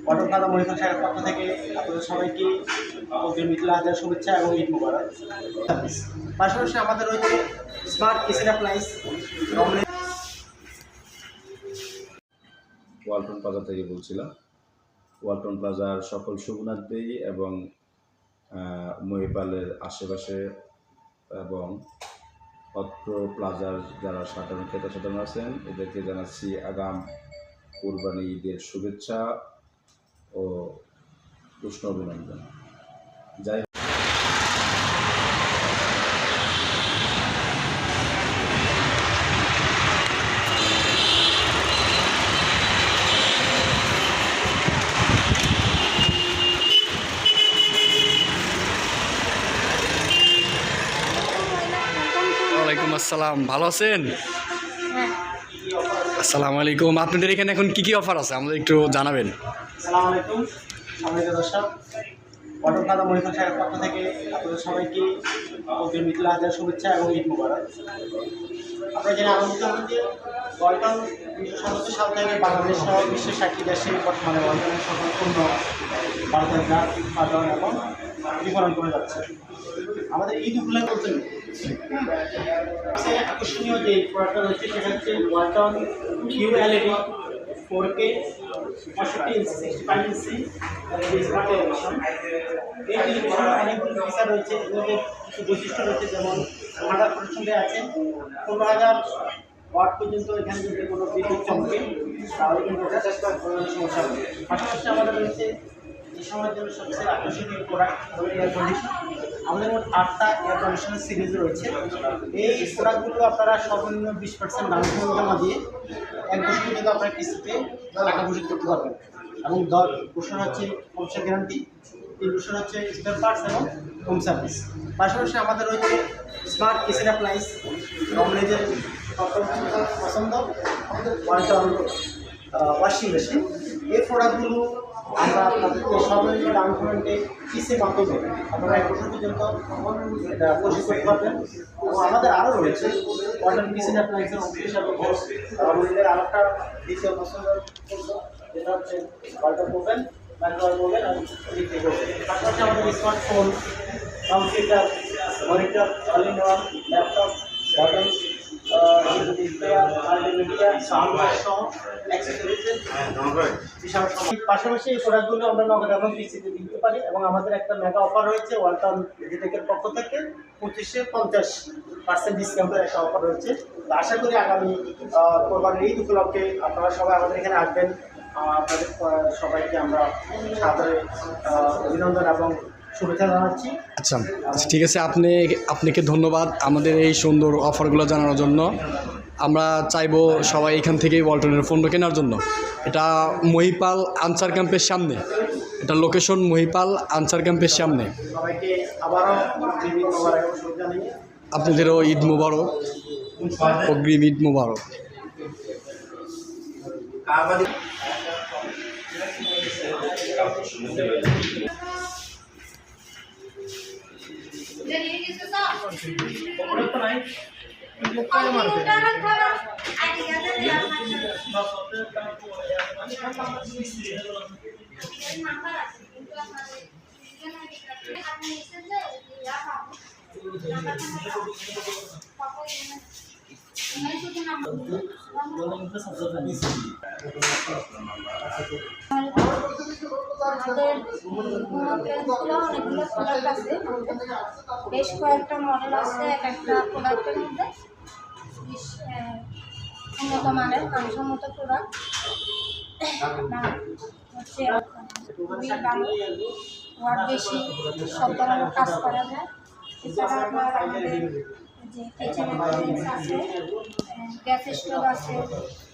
Walton plaza monitor সাহেবের পক্ষ থেকে আপনাদের সবাইকে অগ্রিম ঈদুল আজহার শুভেচ্ছা এবং ঈদ মোবারক। পাশাপাশি আমাদের রয়েছে smart kitchen appliance Walton plaza থেকে বলছিলাম। ওয়ালটন প্লাজার সকল শুভনার্থী এবং মহিপালের আশেপাশে এবং অত্র প্লাজার যারা সাধারণ ক্রেতা সাধারণ আছেন এদেরকে জানাচ্ছি আগাম কুরবানি ঈদের শুভেচ্ছা ও উষ্ণ অভিনন্দন। যাই ওয়ালাইকুম আসসালাম, ভালো আছেন? আসসালামু আলাইকুম। আপনাদের এখানে এখন কি কি অফার আছে আমাদের একটু জানাবেন। আসসালামু আলাইকুম সম্মানিত দর্শক, ওয়ালটন প্লাজা মনিটর সাহেবের পক্ষ থেকে আপনাদের সবাইকে অগ্রিম ঈদুল আজহার শুভেচ্ছা এবং ঈদ মোবারক। আপনারা জেনে আনন্দিত হন যে ওয়ালটন 1997 সাল থেকে বাংলাদেশ সহ বিশ্বের 60টি দেশে বর্তমানে ওয়ালটনের সকল পণ্য ভারতের জাত উৎপাদন এবং বিপণন করে যাচ্ছে। আমাদের ঈদ উপলক্ষে বলতে সবচেয়ে আকর্ষণীয় যে প্রোডাক্টটা রয়েছে সেটা হচ্ছে ওয়ালটন QLED 4K 65 ইঞ্চি 65 ইঞ্চি স্মার্ট টেলিভিশন। এই টেলিভিশনে অনেকগুলো ফিচার রয়েছে, এর মধ্যে কিছু বৈশিষ্ট্য রয়েছে, যেমন ওয়াটার প্রোটেকশন দেওয়া আছে, 15,000 ওয়াট পর্যন্ত এখানে যদি কোনো বিদ্যুৎ চমকে তাহলে কিন্তু কোনো সমস্যা হবে। পাশাপাশি আমাদের রয়েছে এই সময়ের জন্য সবচেয়ে আকর্ষণীয় প্রোডাক্ট এয়ার কন্ডিশন। আমাদের মোট 8টা এয়ার কন্ডিশনার সিরিজ রয়েছে। এই প্রোডাক্টগুলো আপনারা সর্বনিম্ন 20% ডাউন পেমেন্ট জমা দিয়ে 1 বছর পর্যন্ত আপনার কিস্তিতে টাকা পরিশোধ করতে পারবেন এবং 10 বছর হচ্ছে কমসা গ্যারান্টি, 3 বছর হচ্ছে স্পেয়ার পার্টস এবং হোম সার্ভিস। পাশাপাশি আমাদের রয়েছে স্মার্ট কিচেন অ্যাপ্লায়েন্স, রমরেজের পছন্দ ওয়ালটন ওয়াশিং মেশিন। এই প্রোডাক্টগুলো আমরা আপনাদেরকে সর্বনিম্ন ডাউন পেমেন্টে কিস্তির মাধ্যমে আপনারা 1 বছর পর্যন্ত এটা পরিশোধ করতে পারবেন। এবং আমাদের আরও রয়েছে ওয়ালটন কিচেন অ্যাপ্লায়েন্সের অফিস এবং আমাদের আরেকটা দ্বিতীয় পছন্দ যেটা হচ্ছে ওয়ালটন ওভেন, মাইক্রোওয়েভ ওভেন এবং ইলেকট্রিক ওভেন। পাশাপাশি আমাদের smartphone, computer, monitor, all in one, laptop, button, পাশাপাশি এই প্রোডাক্টগুলো আমরা নগদ এবং কিস্তিতে দিতে পারি এবং আমাদের একটা মেগা অফার রয়েছে ওয়ালটন ডিজিটেকের পক্ষ থেকে 25% ডিসকাউন্টের একটা অফার রয়েছে। তো আশা করি আগামী কোরবানির ঈদ উপলক্ষে আপনারা সবাই আমাদের এখানে আসবেন। আপনাদের সবাইকে আমরা সাদরে অভিনন্দন এবং শুভেচ্ছা জানাচ্ছি। আচ্ছা, ঠিক আছে, আপনাকে ধন্যবাদ আমাদের এই সুন্দর অফারগুলো জানানোর জন্য। আমরা চাইবো সবাই এখান থেকেই ওয়ালটনের পণ্য কেনার জন্য। এটা মহিপাল আনসার ক্যাম্পের সামনে, এটা লোকেশন মহিপাল আনসার ক্যাম্পের সামনে। সবাইকে আবারও আপনাদেরও ঈদ মুবারক, অগ্রিম ঈদ মুবারক। অনেকগুলো প্রোডাক্ট আছে, বেশ কয়েকটা মডেল আছে। একটা প্রোডাক্টের মধ্যে উন্নত মানের মানসম্মত প্রোডাক্ট হচ্ছে খুবই ভালো, ওয়াট বেশি, সব ধরনের কাজ করা যায়। এছাড়া আপনার আমাদের যে কিচেন অ্যাপ্লায়েন্স আছে, গ্যাস স্টোভ আছে,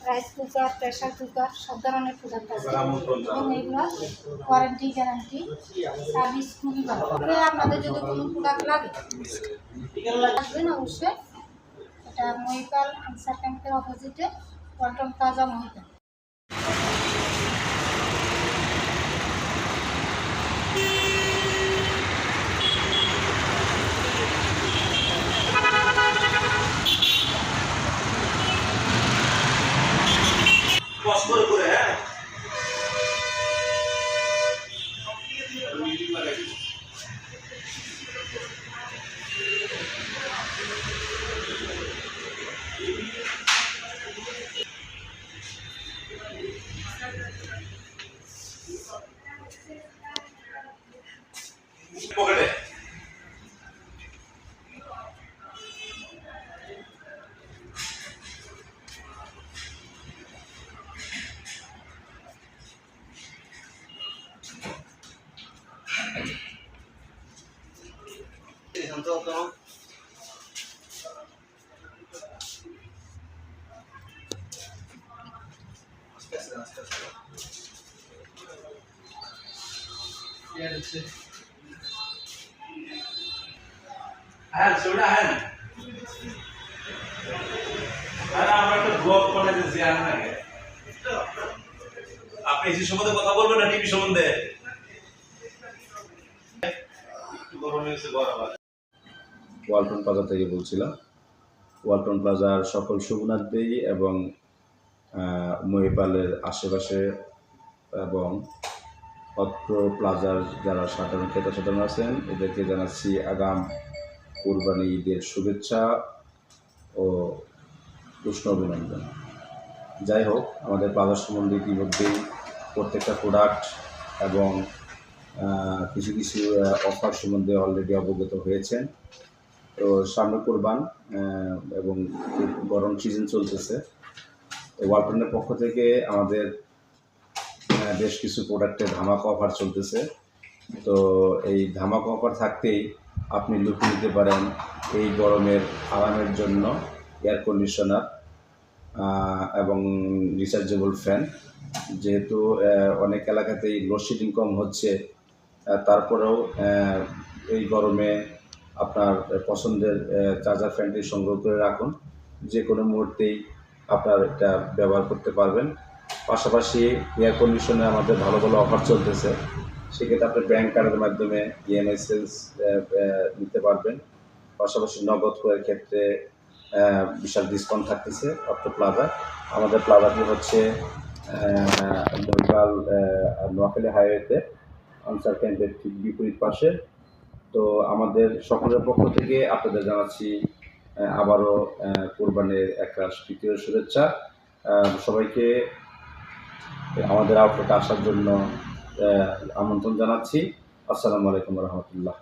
রাইস কুকার, প্রেশার কুকার, সব ধরনের প্রোডাক্ট আছে এবং এগুলো ওয়ারেন্টি গ্যারান্টি সার্ভিস খুবই ভালো। আপনাদের যদি কোনো প্রোডাক্ট লাগে আসবেন অবশ্যই। এটা মহিপাল আনসার ক্যাম্পের অপোজিটে ওয়ালটন প্লাজা মহিপাল। কষ্ট করে হ্যাঁ হ্যাঁ সেটা হ্যাঁ আর আমরা একটা ব্লগ বানাতে চাই নাকি আপনি এই সম্বন্ধে কথা বলবেন না টিভি সম্বন্ধে ওয়ালটন প্লাজা থেকে বলছিলাম। ওয়ালটন প্লাজার সকল শুভনার্থী এবং মহিপালের আশেপাশে এবং অত্র প্লাজার যারা সাধারণ ক্রেতা সাধারণ আছেন এদেরকে জানাচ্ছি আগাম কুরবানি ঈদের শুভেচ্ছা ও উষ্ণ অভিনন্দন। যাই হোক, আমাদের প্লাজার সম্বন্ধে ইতিমধ্যেই প্রত্যেকটা প্রোডাক্ট এবং কিছু কিছু অফার সম্বন্ধে অলরেডি অবগত হয়েছেন। তো সামনে কোরবান এবং গরম সিজন চলতেছে। ওয়ালটনের পক্ষ থেকে আমাদের বেশ কিছু প্রোডাক্টে ধামাকা অফার চলতেছে। তো এই ধামাকা অফার থাকতেই আপনি লুফে নিতে পারেন এই গরমের আরামের জন্য এয়ার কন্ডিশনার এবং রিচার্জেবল ফ্যান। যেহেতু অনেক এলাকাতেই লোডশেডিং কম হচ্ছে, তারপরেও এই গরমে আপনার পছন্দের চার্জার ফ্যানটি সংগ্রহ করে রাখুন, যে কোনো মুহূর্তেই আপনার এটা ব্যবহার করতে পারবেন। পাশাপাশি এয়ার কন্ডিশনে আমাদের ভালো ভালো অফার চলতেছে, সেক্ষেত্রে আপনি ব্যাংক কার্ডের মাধ্যমে ইএমআই সেলস নিতে পারবেন। পাশাপাশি নগদ ক্রয়ের ক্ষেত্রে বিশাল ডিসকাউন্ট থাকতেছে অত্র প্লাজা। আমাদের প্লাজাটি হচ্ছে মহিপাল নোয়াখালী হাইওয়েতে আনসার ক্যাম্পের ঠিক বিপরীত পাশে। তো আমাদের সকলের পক্ষ থেকে আপনাদের জানাচ্ছি আবারও কোরবানির একটা তৃতীয় শুভেচ্ছা। সবাইকে আমাদের আউটলেটে আসার জন্য আমন্ত্রণ জানাচ্ছি। আসসালামু আলাইকুম রহমতুল্লাহ।